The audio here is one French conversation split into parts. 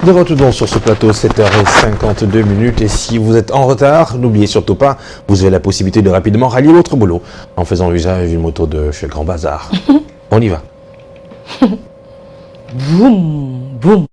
De retour donc sur ce plateau, 7h52. Et si vous êtes en retard, n'oubliez surtout pas, vous avez la possibilité de rapidement rallier votre boulot en faisant l'usage d'une moto de chez Grand Bazar. On y va. Boum, boum.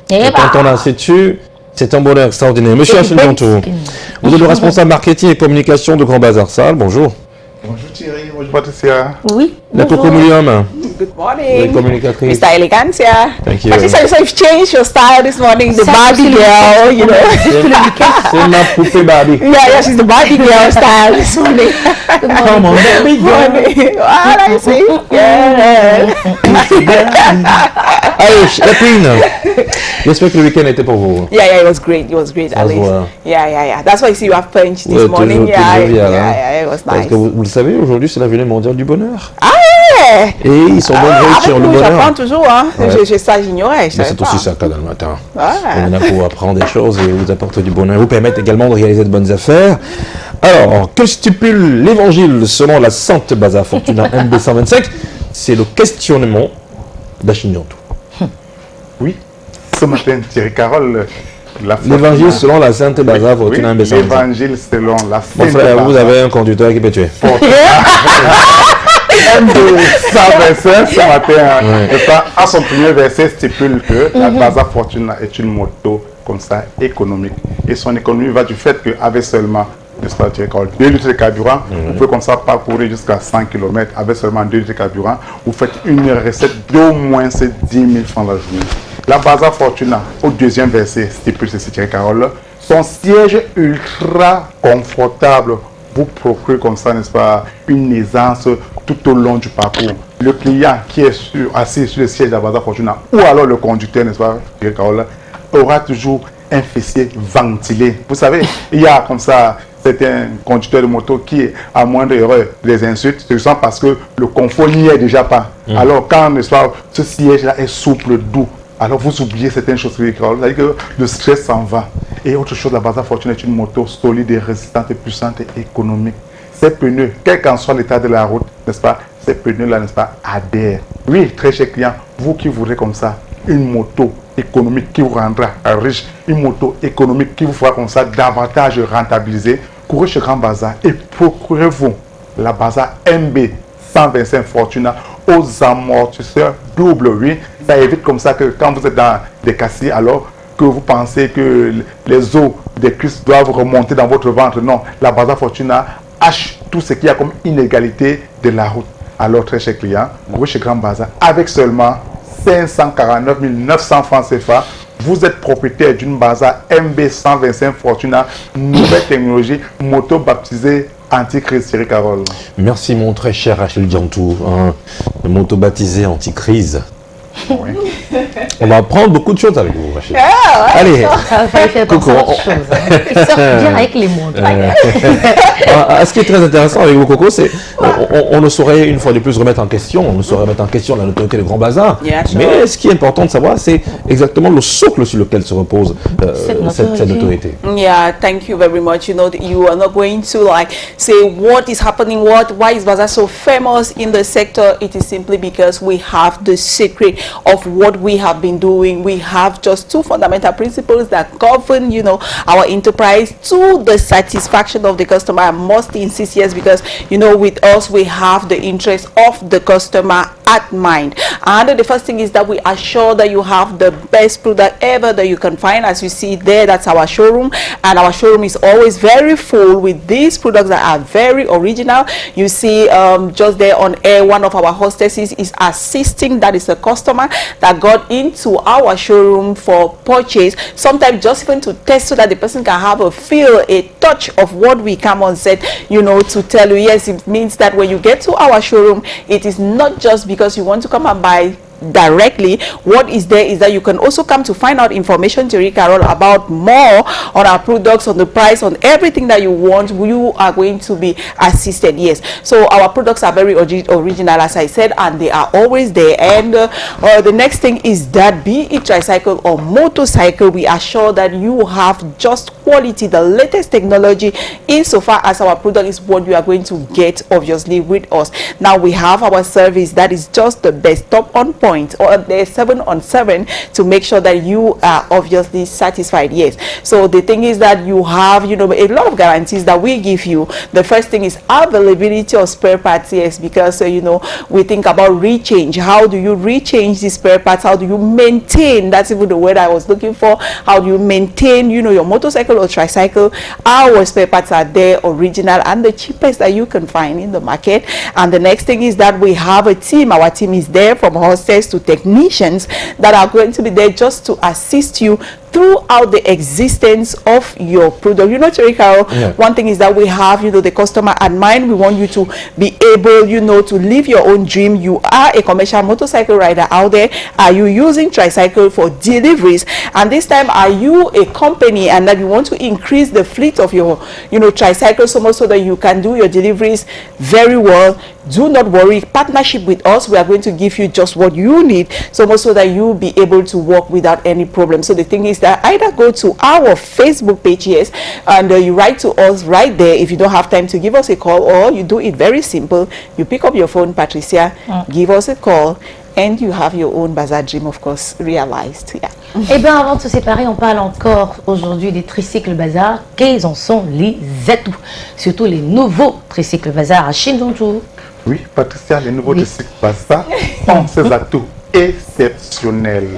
Et quand on a assez dessus, c'est un bonheur extraordinaire. Monsieur Achille Diantou, vous êtes le responsable marketing et communication de Grand Bazar Salle. Bonjour. Bonjour Thierry, bonjour Patricia. Oui. La Cocomulium. Good morning, communicatrice. Mr. Elegancia. Thank you. Patricia, so you've changed your style this morning. The Barbie girl, you know. C'est ma poupée Barbie. Yeah, she's the Barbie girl style this morning. Come on, baby girl. What I see? Yeah. Allez, la queen. J'espère que le week-end était pour vous. Yeah, it was great. It was great, As Alice. well. Yeah. That's why you see you have punched this Ouais, morning. toujours Yeah, it was Parce nice. que vous le savez, aujourd'hui, c'est la journée mondiale du bonheur. Ah ouais. Et ils sont nombreux Avec sur le nous, bonheur. j'apprends toujours, hein. Ouais. Ça, j'ignorais. Mais c'est aussi ça quand le matin. Ouais. On est là pour apprendre des choses et vous apporter du bonheur. Vous permettre également de réaliser de bonnes affaires. Alors, que stipule l'évangile selon la Sainte Bazar Fortuna MB 125? C'est le questionnement d'Achille Diantou. Oui, ce matin Thierry Carole, L'évangile selon la Sainte Bazar Fortuna MB 125. L'évangile selon la Sainte Mon frère, vous Bazar avez un conducteur qui peut tuer. MB 125 ce matin, à son premier verset stipule que la Bazar Fortuna est une moto comme ça économique. Et son économie va du fait qu'avec seulement, n'est-ce pas, 2 litres de carburant, vous pouvez comme ça parcourir jusqu'à 100 km avec seulement 2 litres de carburant. Vous faites une recette d'au moins 10 000 francs la journée. La Bazar Fortuna, au deuxième verset, stipule ceci, Thierry Carole, son siège ultra confortable vous procure comme ça, n'est-ce pas, une aisance tout au long du parcours. Le client qui est assis sur le siège de la Bazar Fortuna, ou alors le conducteur, n'est-ce pas, Thierry Carole, aura toujours un fessier ventilé. Vous savez, il y a comme ça certains conducteurs de moto qui, à moindre erreur, les insultent, c'est juste parce que le confort n'y est déjà pas. Alors quand, n'est-ce pas, ce siège-là est souple, doux, alors vous oubliez certaines choses, c'est-à-dire que le stress s'en va. Et autre chose, la Bazar Fortuna est une moto solide et résistante et puissante et économique. Ces pneus, quel qu'en soit l'état de la route, n'est-ce pas, ces pneus-là, n'est-ce pas, adhèrent. Oui, très cher client, vous qui voudrez comme ça une moto économique qui vous rendra riche, une moto économique qui vous fera comme ça davantage rentabiliser, courez chez Grand Bazar et procurez-vous la Bazar MB 125 Fortuna aux amortisseurs double. Oui, ça évite comme ça que quand vous êtes dans des quartiers, alors que vous pensez que les os des cuisses doivent remonter dans votre ventre. Non, la Bazar Fortuna hache tout ce qu'il y a comme inégalité de la route. Alors, très cher client, courez chez Grand Bazar avec seulement 549 900 francs CFA. Vous êtes propriétaire d'une Bazar MB 125 Fortuna, nouvelle technologie, moto baptisée anti-crise, Thierry Carole. Merci mon très cher Achille Diantou, moto baptisé anti-crise. Oui. On va apprendre beaucoup de choses avec vous, Achille. Ah, ouais. Allez, Ça fallait faire penser à autre chose. Hein. Il sort bien avec les mots. Ce qui est très intéressant avec vos cocos, c'est on ne saurait une fois de plus remettre en question, on ne saurait remettre en question la notoriété de Grand Bazar. Yeah, sure. Mais ce qui est important de savoir, c'est exactement le socle sur lequel se repose cette notoriété. Yeah, thank you very much. You know, you are not going to like say what is happening, why is Bazaar so famous in the sector. It is simply because we have the secret of what we have been doing. We have just two fundamental principles that govern, you know, our enterprise to the satisfaction of the customer. I must insist, yes, because, you know, with us, we have the interest of the customer at mind. And the first thing is that we assure that you have the best product ever that you can find. As you see there, that's our showroom, and our showroom is always very full with these products that are very original. You see just there on air, one of our hostesses is assisting, that is a customer that got into our showroom for purchase, sometimes just even to test so that the person can have a feel, a touch of what we come on set, you know, to tell you, yes, it means that when you get to our showroom, it is not just because you want to come and buy directly. What is there is that you can also come to find out information, Terry Carol, about more on our products, on the price, on everything that you want. You are going to be assisted. Yes, so our products are very original, as I said, and they are always there. And the next thing is that, be it tricycle or motorcycle, we assure that you have just quality, the latest technology, insofar as our product is what you are going to get, obviously, with us. Now we have our service that is just the best, top on point, or there's 7 on 7 to make sure that you are obviously satisfied. Yes, so the thing is that you have, you know, a lot of guarantees that we give you. The first thing is availability of spare parts. Yes, because you know, we think about rechange. How do you rechange the spare parts? How do you maintain, that's even the word I was looking for, how do you maintain, you know, your motorcycle or tricycle? Our spare parts are there, original and the cheapest that you can find in the market. And the next thing is that we have a team. Our team is there, from hostess to technicians, that are going to be there just to assist you throughout the existence of your product. You know, Terry Carol, one thing is that we have, you know, the customer at mind. We want you to be able, you know, to live your own dream. You are a commercial motorcycle rider out there. Are you using tricycle for deliveries? And this time, are you a company and that you want to increase the fleet of your, you know, tricycles so much so that you can do your deliveries very well? Do not worry. Partnership with us, we are going to give you just what you need, so much so that you'll be able to work without any problem. So the thing is that either go to our Facebook page, yes, and you write to us right there if you don't have time to give us a call, or you do it very simple. You pick up your phone, Patricia, give us a call, and you have your own Bazaar dream, of course, realized. Yeah. Eh bien, avant de se séparer, on parle encore aujourd'hui des tricycles Bazaar. Quels en sont les atouts? Surtout les nouveaux tricycles Bazaar à Shinjonju. Oui, Patricia, les nouveaux tricycles Bazaar ont ces atouts exceptionnels.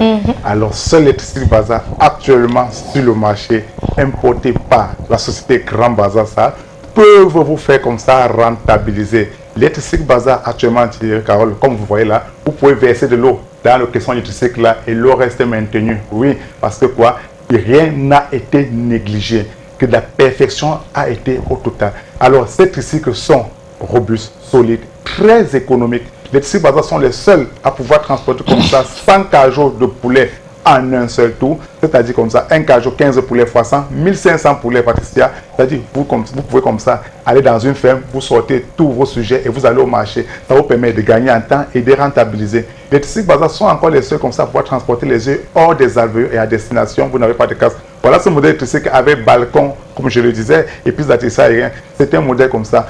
Alors, seuls les tricycles Bazaar actuellement sur le marché, importés par la société Grand Bazaar, ça, peuvent vous faire comme ça rentabiliser. Les tricycles Bazaar actuellement, Carole, comme vous voyez là, vous pouvez verser de l'eau dans le caisson du tricycle là et l'eau reste maintenue. Oui, parce que quoi? Rien n'a été négligé, que la perfection a été au total. Alors, ces tricycles sont robustes, solides, très économiques. Les tricycles Bazaar sont les seuls à pouvoir transporter comme ça 100 cajots de poulet en un seul tour, c'est-à-dire comme ça, un cajot 15 poulets fois 100, 1500 poulets, Patricia. C'est-à-dire vous pouvez comme ça aller dans une ferme, vous sortez tous vos sujets et vous allez au marché. Ça vous permet de gagner en temps et de rentabiliser. Les tricycles Bazaar sont encore les seuls comme ça pour transporter les œufs hors des alvéoles et à destination. Vous n'avez pas de casse. Voilà ce modèle de tricycle avec balcon, comme je le disais, et puis d'atterrissage aérien. C'est un modèle comme ça.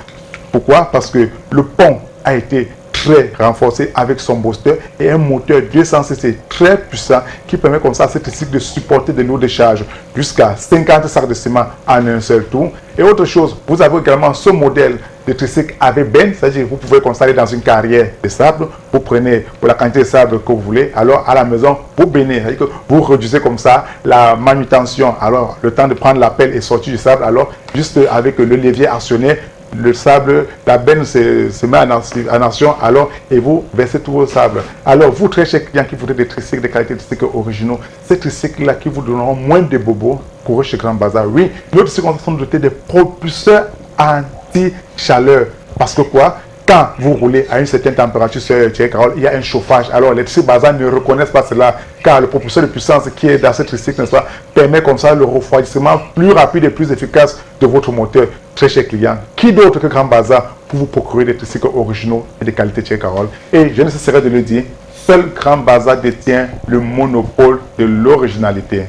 Pourquoi? Parce que le pont a été très renforcé avec son booster et un moteur 200 cc très puissant qui permet comme ça à ce tricycle de supporter de lourdes charges jusqu'à 50 sacs de ciment en un seul tour. Et autre chose, vous avez également ce modèle de tricycle avec benne, c'est-à-dire vous pouvez comme ça aller dans une carrière de sable, vous prenez pour la quantité de sable que vous voulez, alors à la maison vous baignez, c'est-à-dire que vous réduisez comme ça la manutention, alors le temps de prendre la pelle et sortir du sable, alors juste avec le levier actionné, le sable, la benne se met en action, alors, et vous versez tout vos sables. Alors, vous, très chers clients qui voudrez des tricycles de qualité, des tricycles originaux, ces tricycles-là qui vous donneront moins de bobos, courez chez Grand Bazaar. Oui, nos tricycles sont dotés de propulseurs anti-chaleur. Parce que quoi? quand vous roulez à une certaine température sur Carole, il y a un chauffage. Alors les tricycles Baza ne reconnaissent pas cela, car le propulseur de puissance qui est dans ce tricycle, n'est-ce pas, permet comme ça le refroidissement plus rapide et plus efficace de votre moteur. Très cher client, qui d'autre que Grand Baza pour vous procurer des tricycles originaux et de qualité chez Carole? Et je ne cesserai de le dire, seul Grand Baza détient le monopole de l'originalité.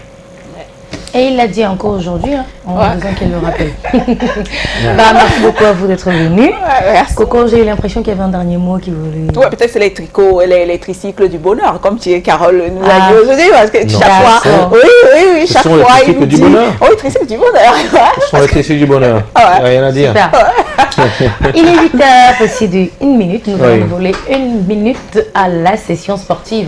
Et il l'a dit encore aujourd'hui, hein, en disant qu'il le rappelle. Merci beaucoup à vous d'être venu. Merci. Coco, j'ai eu l'impression qu'il y avait un dernier mot qui voulait... Ouais, peut-être c'est les tricots, les tricycles du bonheur, comme Carole nous a dit aujourd'hui, parce que chaque fois, oui, chaque sont les fois, il tricycles nous du dit, bonheur. oui, tricycles du bonheur. Ce sont les tricycles du bonheur. Rien à dire. Super. Il est 8 heures, passé de 1 minute. Nous allons voler 1 minute à la session sportive.